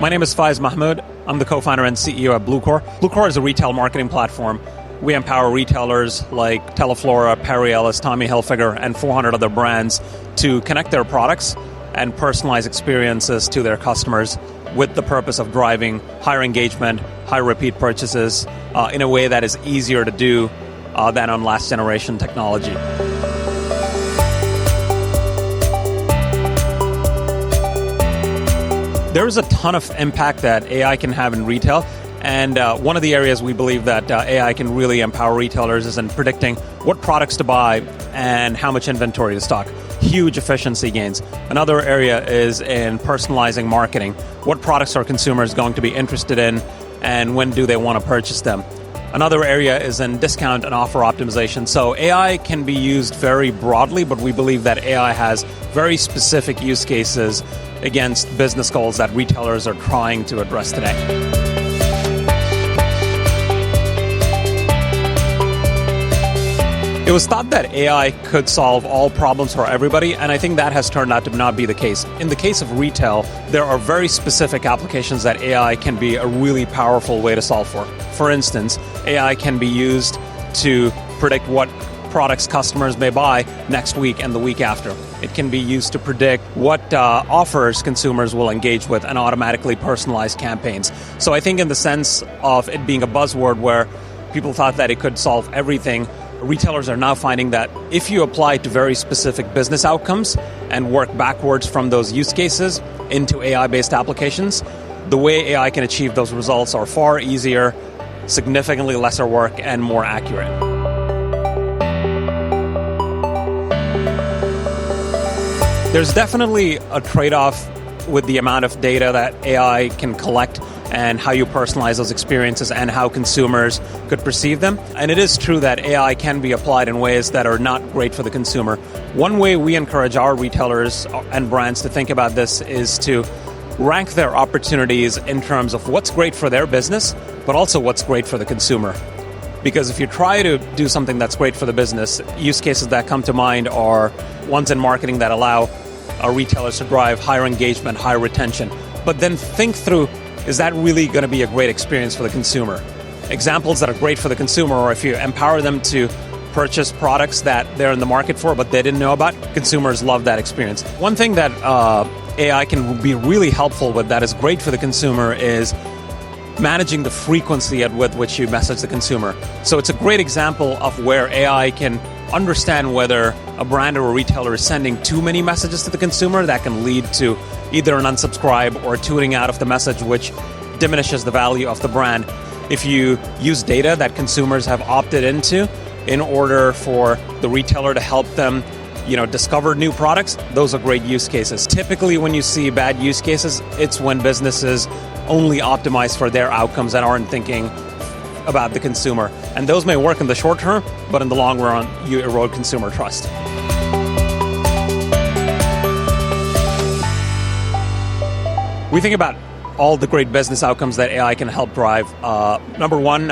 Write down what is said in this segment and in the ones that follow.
My name is Fayez Mohamood. I'm the co-founder and CEO at Bluecore. Bluecore is a retail marketing platform. We empower retailers like Teleflora, Perry Ellis, Tommy Hilfiger, and 400 other brands to connect their products and personalize experiences to their customers with the purpose of driving higher engagement, high repeat purchases in a way that is easier to do than on last generation technology. There is a ton of impact that AI can have in retail, and one of the areas we believe that AI can really empower retailers is in predicting what products to buy and how much inventory to stock. Huge efficiency gains. Another area is in personalizing marketing. What products are consumers going to be interested in, and when do they want to purchase them? Another area is in discount and offer optimization. So AI can be used very broadly, but we believe that AI has very specific use cases against business goals that retailers are trying to address today. It was thought that AI could solve all problems for everybody, and I think that has turned out to not be the case. In the case of retail, there are very specific applications that AI can be a really powerful way to solve for. For instance, AI can be used to predict what products customers may buy next week and the week after. It can be used to predict what offers consumers will engage with and automatically personalize campaigns. So I think in the sense of it being a buzzword where people thought that it could solve everything, retailers are now finding that if you apply it to very specific business outcomes and work backwards from those use cases into AI-based applications, the way AI can achieve those results are far easier, significantly lesser work, and more accurate. There's definitely a trade-off with the amount of data that AI can collect and how you personalize those experiences and how consumers could perceive them. And it is true that AI can be applied in ways that are not great for the consumer. One way we encourage our retailers and brands to think about this is to rank their opportunities in terms of what's great for their business, but also what's great for the consumer. Because if you try to do something that's great for the business, use cases that come to mind are ones in marketing that allow our retailers to drive higher engagement, higher retention. But then think through, is that really going to be a great experience for the consumer? Examples that are great for the consumer are if you empower them to purchase products that they're in the market for but they didn't know about, consumers love that experience. One thing that AI can be really helpful with that is great for the consumer is managing the frequency with which you message the consumer. So it's a great example of where AI can understand whether a brand or a retailer is sending too many messages to the consumer that can lead to either an unsubscribe or tuning out of the message, which diminishes the value of the brand. If you use data that consumers have opted into in order for the retailer to help them discover new products, those are great use cases. Typically, when you see bad use cases, it's when businesses only optimize for their outcomes and aren't thinking about the consumer. And those may work in the short term, but in the long run, you erode consumer trust. We think about all the great business outcomes that AI can help drive. Number one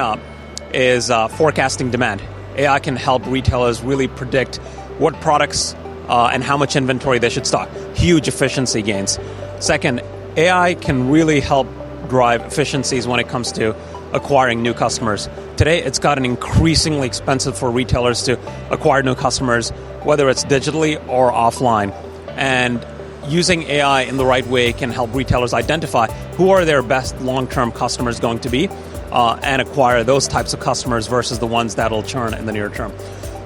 is forecasting demand. AI can help retailers really predict what products and how much inventory they should stock. Huge efficiency gains. Second, AI can really help drive efficiencies when it comes to acquiring new customers. Today, it's gotten increasingly expensive for retailers to acquire new customers, whether it's digitally or offline. And using AI in the right way can help retailers identify who are their best long-term customers going to be and acquire those types of customers versus the ones that'll churn in the near term.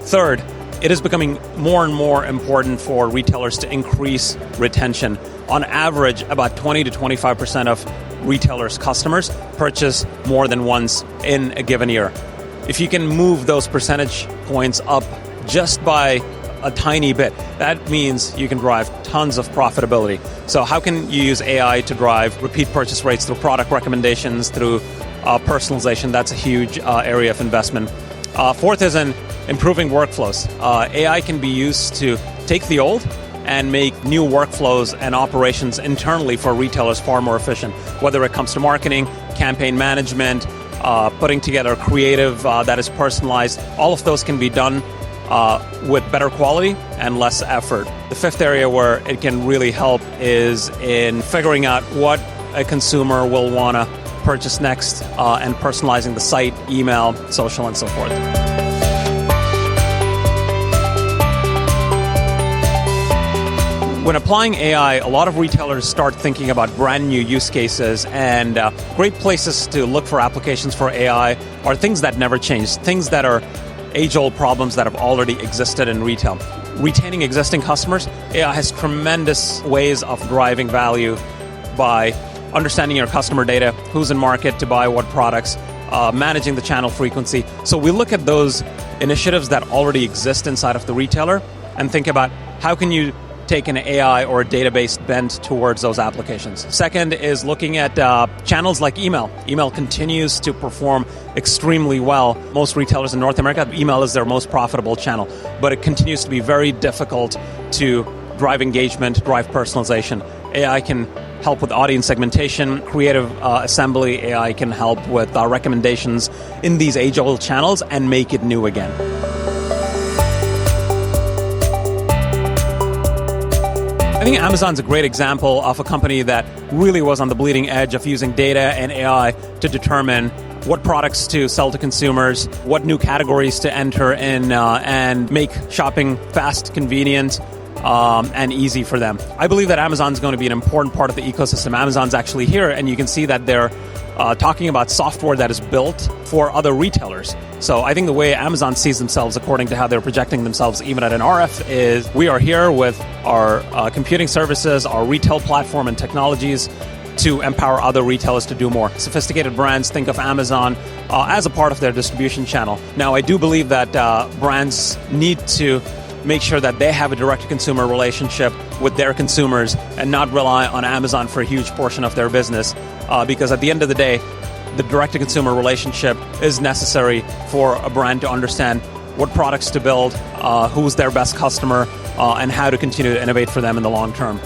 Third, it is becoming more and more important for retailers to increase retention. On average, about 20 to 25% of retailers' customers purchase more than once in a given year. If you can move those percentage points up just by a tiny bit, that means you can drive tons of profitability. So how can you use AI to drive repeat purchase rates through product recommendations, through personalization? That's a huge area of investment. Fourth is in improving workflows. AI can be used to take the old and make new workflows and operations internally for retailers far more efficient, whether it comes to marketing, campaign management, putting together creative that is personalized. All of those can be done with better quality and less effort. The fifth area where it can really help is in figuring out what a consumer will want to purchase next, and personalizing the site, email, social, and so forth. When applying AI, a lot of retailers start thinking about brand new use cases, and great places to look for applications for AI are things that never change, things that are age-old problems that have already existed in retail. Retaining existing customers, AI has tremendous ways of driving value by understanding your customer data, who's in market to buy what products, managing the channel frequency. So we look at those initiatives that already exist inside of the retailer and think about how can you take an AI or a database bent towards those applications. Second is looking at channels like email. Email continues to perform extremely well. Most retailers in North America, email is their most profitable channel, but it continues to be very difficult to drive engagement, drive personalization. AI can help with audience segmentation, creative assembly. AI can help with recommendations in these age-old channels and make it new again. I think Amazon's a great example of a company that really was on the bleeding edge of using data and AI to determine what products to sell to consumers, what new categories to enter in, and make shopping fast, convenient, and easy for them. I believe that Amazon's going to be an important part of the ecosystem. Amazon's actually here, and you can see that they're talking about software that is built for other retailers. So I think the way Amazon sees themselves, according to how they're projecting themselves even at an RF, is we are here with our computing services, our retail platform and technologies to empower other retailers to do more. Sophisticated brands think of Amazon as a part of their distribution channel. Now, I do believe that brands need to make sure that they have a direct-to-consumer relationship with their consumers and not rely on Amazon for a huge portion of their business, because at the end of the day, the direct-to-consumer relationship is necessary for a brand to understand what products to build, who's their best customer, and how to continue to innovate for them in the long term.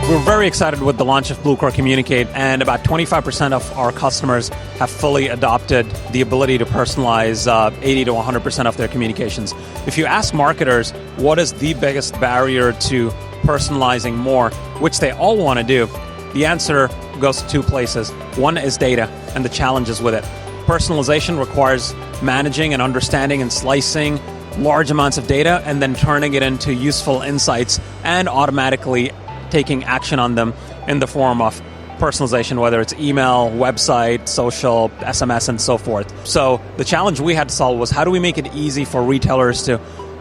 We're very excited with the launch of Bluecore Communicate, and about 25% of our customers have fully adopted the ability to personalize 80 to 100% of their communications. If you ask marketers what is the biggest barrier to personalizing more, which they all want to do, the answer goes to two places. One is data and the challenges with it. Personalization requires managing and understanding and slicing large amounts of data and then turning it into useful insights and automatically taking action on them in the form of personalization, whether it's email, website, social, SMS, and so forth. So the challenge we had to solve was how do we make it easy for retailers to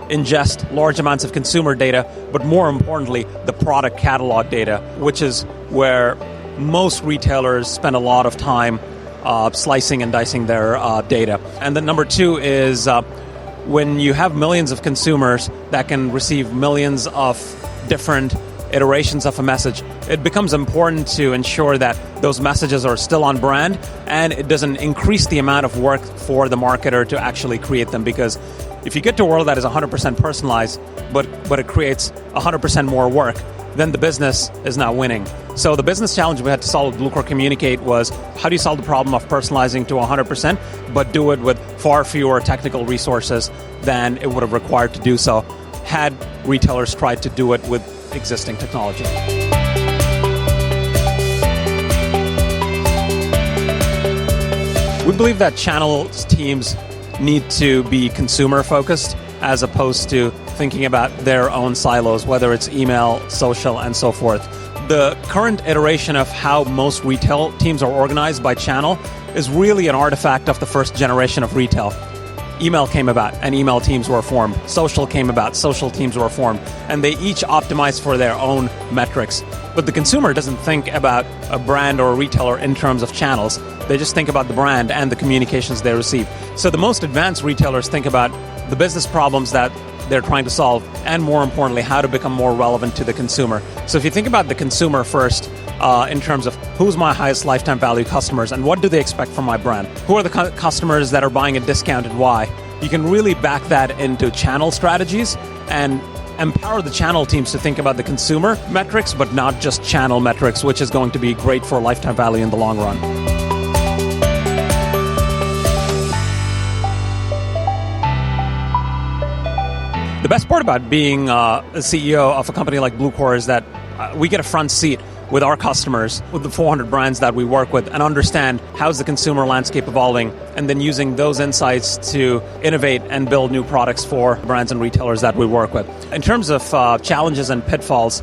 ingest large amounts of consumer data, but more importantly, the product catalog data, which is where most retailers spend a lot of time slicing and dicing their data. And then number two is when you have millions of consumers that can receive millions of different iterations of a message, it becomes important to ensure that those messages are still on brand and it doesn't increase the amount of work for the marketer to actually create them. Because if you get to a world that is 100% personalized, but it creates 100% more work, then the business is not winning. So the business challenge we had to solve with Bluecore Communicate was how do you solve the problem of personalizing to 100%, but do it with far fewer technical resources than it would have required to do so had retailers tried to do it with existing technology. We believe that channel teams need to be consumer focused as opposed to thinking about their own silos, whether it's email, social, and so forth. The current iteration of how most retail teams are organized by channel is really an artifact of the first generation of retail. Email came about and email teams were formed. Social came about, social teams were formed, and they each optimized for their own metrics. But the consumer doesn't think about a brand or a retailer in terms of channels. They just think about the brand and the communications they receive. So the most advanced retailers think about the business problems that they're trying to solve, and more importantly, how to become more relevant to the consumer. So if you think about the consumer first, in terms of who's my highest lifetime value customers and what do they expect from my brand? Who are the customers that are buying at discount and why? You can really back that into channel strategies and empower the channel teams to think about the consumer metrics, but not just channel metrics, which is going to be great for lifetime value in the long run. The best part about being a CEO of a company like Bluecore is that we get a front seat with our customers, with the 400 brands that we work with, and understand how's the consumer landscape evolving, and then using those insights to innovate and build new products for brands and retailers that we work with. In terms of challenges and pitfalls,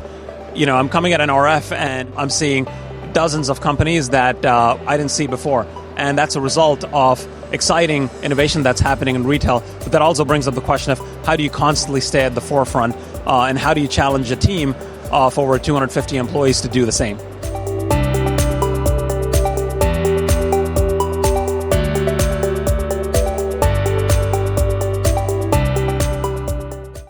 I'm coming at an RF and I'm seeing dozens of companies that I didn't see before. And that's a result of exciting innovation that's happening in retail. But that also brings up the question of how do you constantly stay at the forefront and how do you challenge a team of over 250 employees to do the same?